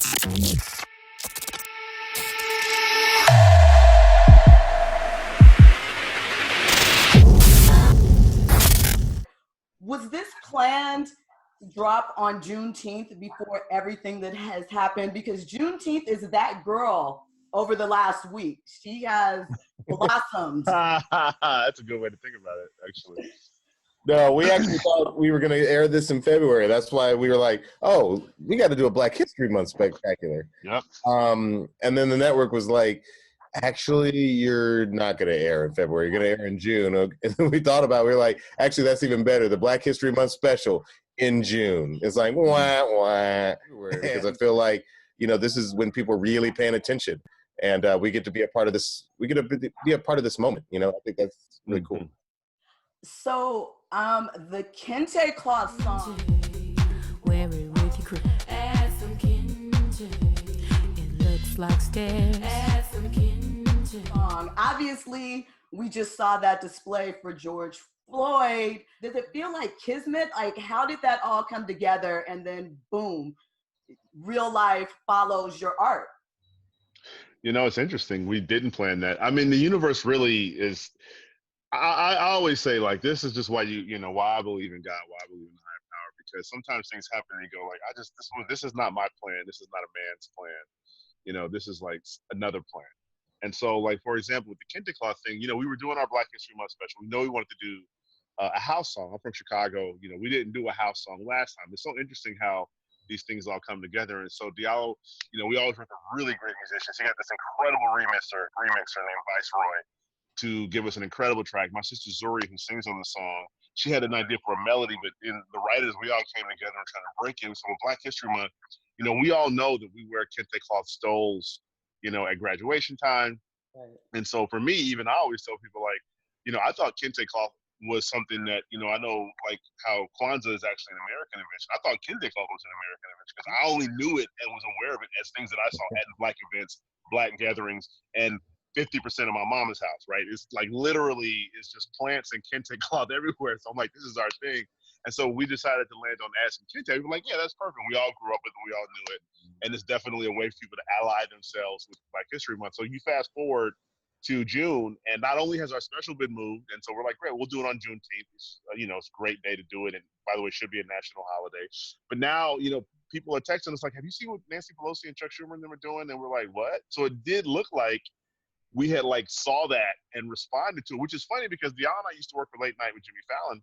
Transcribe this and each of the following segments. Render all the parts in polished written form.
Was this planned to drop on Juneteenth before everything that has happened? Because Juneteenth is that girl over the last week. She has blossomed. That's a good way to think about it, actually. No, we actually thought we were going to air this in February. That's why we were like, oh, we got to do a Black History Month spectacular. Yep. And then the network was like, actually, you're not going to air in February. You're going to air in June. And then we thought about it. We were like, actually, that's even better. The Black History Month special in June. It's like, wah, wah. Because I feel like, you know, this is when people are really paying attention. And we get to be a part of this. We get to be a part of this moment. You know, I think that's really cool. So, the Kente cloth song. Wear it with your crew. Add some Kente. It looks like stairs. Add some Kente. Obviously, we just saw that display for George Floyd. Does it feel like kismet? Like, how did that all come together? And then, boom, real life follows your art. You know, it's interesting. We didn't plan that. I mean, the universe really is. I always say, like, this is just why why I believe in God, why I believe in higher power, because sometimes things happen and you go like, this is not my plan. This is not a man's plan. You know, this is like another plan. And so, like, for example, with the Kente cloth thing, you know, we were doing our Black History Month special. We know we wanted to do a house song. I'm from Chicago. You know, we didn't do a house song last time. It's so interesting how these things all come together. And so Diallo, you know, we always work with really great musicians. He got this incredible remixer named Viceroy to give us an incredible track. My sister Zuri, who sings on the song, she had an idea for a melody, but in the writers, we all came together and trying to break it. So with Black History Month, you know, we all know that we wear Kente cloth stoles, you know, at graduation time. Right. And so for me, even I always tell people, like, you know, I thought Kente cloth was something that, you know, I know like how Kwanzaa is actually an American invention. I thought Kente cloth was an American invention because I only knew it and was aware of it as things that I saw at Black events, Black gatherings, and 50% of my mama's house, right? It's like literally, it's just plants and Kente cloth everywhere. So I'm like, this is our thing. And so we decided to land on Ask Kente. We were like, yeah, that's perfect. We all grew up with it. We all knew it. And it's definitely a way for people to ally themselves with Black History Month. So you fast forward to June, and not only has our special been moved, and so we're like, great, we'll do it on Juneteenth. You know, it's a great day to do it. And by the way, it should be a national holiday. But now, you know, people are texting us like, have you seen what Nancy Pelosi and Chuck Schumer and them are doing? And we're like, what? So it did look like we had like saw that and responded to it, which is funny because Diallo and I used to work for Late Night with Jimmy Fallon,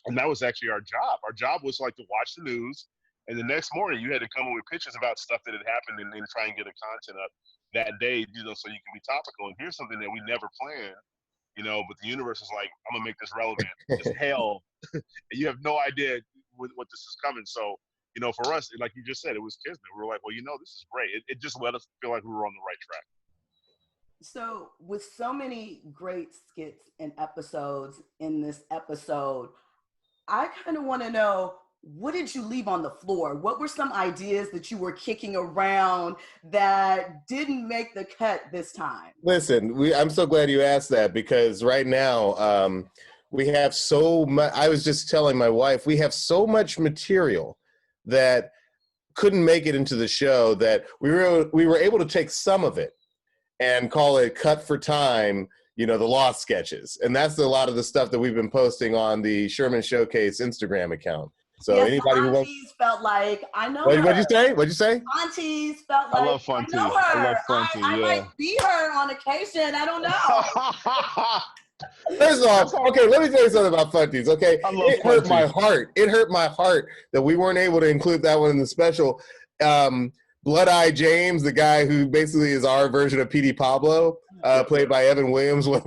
and that was actually our job. Our job was like to watch the news, and the next morning you had to come up with pictures about stuff that had happened and then try and get the content up that day, you know, so you can be topical. And here's something that we never planned, you know, but the universe is like, I'm gonna make this relevant. It's hell. And you have no idea what this is coming. So, you know, for us, like you just said, it was kismet. We were like, well, you know, this is great. It just let us feel like we were on the right track. So with so many great skits and episodes in this episode, I kind of want to know, what did you leave on the floor? What were some ideas that you were kicking around that didn't make the cut this time? Listen, I'm so glad you asked that, because right now we have so much. I was just telling my wife, we have so much material that couldn't make it into the show that we were able to take some of it and call it cut for time, you know, the lost sketches. And that's a lot of the stuff that we've been posting on the Sherman Showcase Instagram account. So yes, anybody who wants, felt like, I know what'd her. you say? What'd you say? Aunties felt like, I love Fontie. know her. I love Fontie, I yeah. might be her on occasion. I don't know. First off, okay, let me tell you something about Funties, okay? It hurt my heart. It hurt my heart that we weren't able to include that one in the special. Blood Eye James, the guy who basically is our version of PD Pablo, played by Evan Williams, one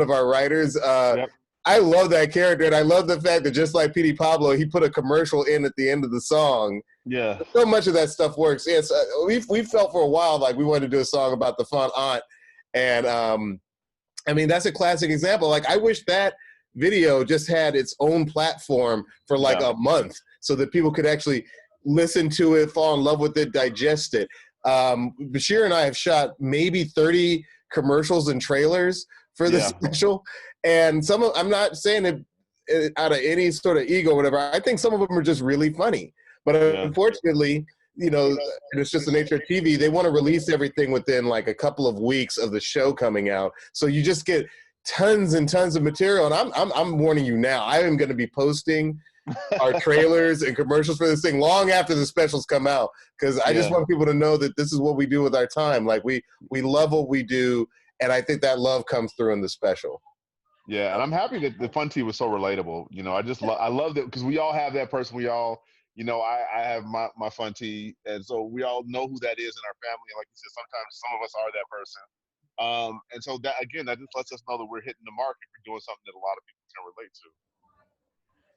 of our writers. Yep. I love that character, and I love the fact that just like PD Pablo, he put a commercial in at the end of the song. Yeah. So much of that stuff works. Yes, we felt for a while like we wanted to do a song about the font aunt, and I mean that's a classic example. Like I wish that video just had its own platform for like a month, so that people could actually listen to it, fall in love with it, digest it. Bashir and I have shot maybe 30 commercials and trailers for the special, and I'm not saying it out of any sort of ego or whatever. I think some of them are just really funny, but unfortunately, you know, and it's just the nature of TV, they want to release everything within like a couple of weeks of the show coming out. So you just get tons and tons of material. And I'm warning you now, I am going to be posting our trailers and commercials for this thing long after the specials come out, because I just want people to know that this is what we do with our time. Like we love what we do, and I think that love comes through in the special. Yeah, and I'm happy that the Fun Tea was so relatable. You know, I love that, because we all have that person. We all, you know, I have my Fun Tea, and so we all know who that is in our family. And like you said, sometimes some of us are that person. And so that, again, that just lets us know that we're hitting the mark if we're doing something that a lot of people can relate to.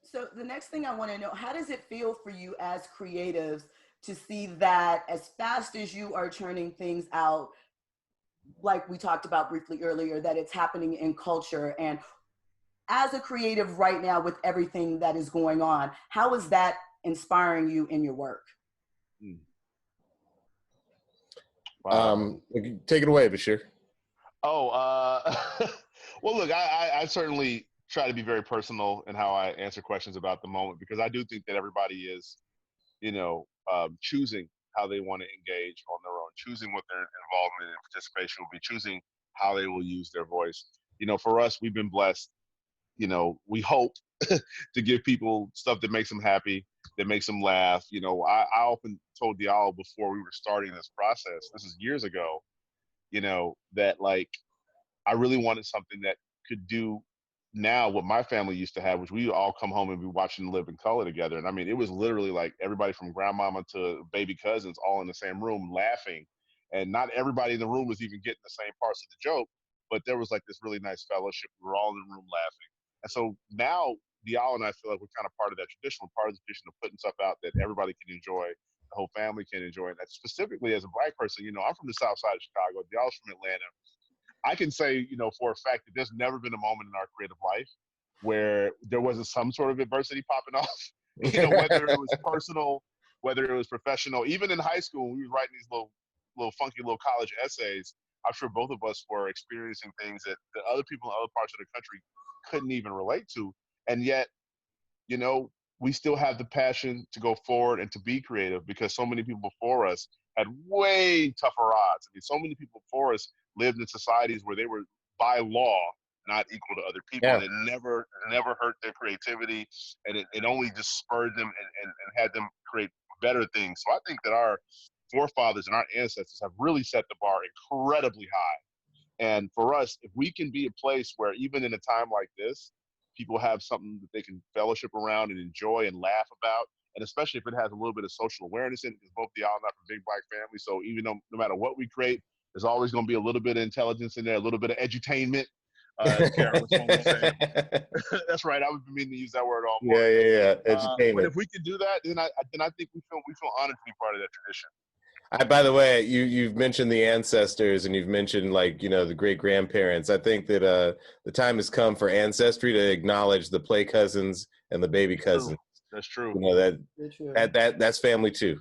So the next thing I want to know, how does it feel for you as creatives to see that as fast as you are churning things out, like we talked about briefly earlier, that it's happening in culture? And as a creative right now with everything that is going on, how is that inspiring you in your work? Wow. Take it away, Bashir. Oh, well, look, I certainly try to be very personal in how I answer questions about the moment, because I do think that everybody is, you know, choosing how they want to engage on their own, choosing what their involvement and participation will be, choosing how they will use their voice. You know, for us, we've been blessed. You know, we hope to give people stuff that makes them happy, that makes them laugh. You know, I often told Diallo before we were starting this process, this is years ago, you know, that like I really wanted something that could do now what my family used to have, which we all come home and be watching Live in Color together. And I mean, it was literally like everybody from grandmama to baby cousins all in the same room laughing. And not everybody in the room was even getting the same parts of the joke, but there was like this really nice fellowship. We were all in the room laughing. And so now Diallo and I feel like we're kind of part of that tradition. We're part of the tradition of putting stuff out that everybody can enjoy, the whole family can enjoy. And that specifically as a Black person, you know, I'm from the South Side of Chicago. Diallo's from Atlanta. I can say, you know, for a fact that there's never been a moment in our creative life where there wasn't some sort of adversity popping off, you know, whether it was personal, whether it was professional. Even in high school, when we were writing these little funky little college essays, I'm sure both of us were experiencing things that other people in other parts of the country couldn't even relate to. And yet, you know, we still have the passion to go forward and to be creative, because so many people before us had way tougher odds. I mean, so many people before us lived in societies where they were by law not equal to other people, and it never hurt their creativity, and it only just spurred them and had them create better things. So I think that our forefathers and our ancestors have really set the bar incredibly high. And for us, if we can be a place where even in a time like this, people have something that they can fellowship around and enjoy and laugh about, and especially if it has a little bit of social awareness in it, because both Diallo and I are from big Black families, so even though no matter what we create, there's always going to be a little bit of intelligence in there, a little bit of edutainment. As Karen was going to say. That's right. I was meaning to use that word all morning. Yeah. Edutainment. But if we can do that, then I think we feel honored to be part of that tradition. By the way, you've mentioned the ancestors, and you've mentioned, like, you know, the great grandparents. I think that the time has come for ancestry to acknowledge the play cousins and the baby cousins. That's true. You know, that's family too.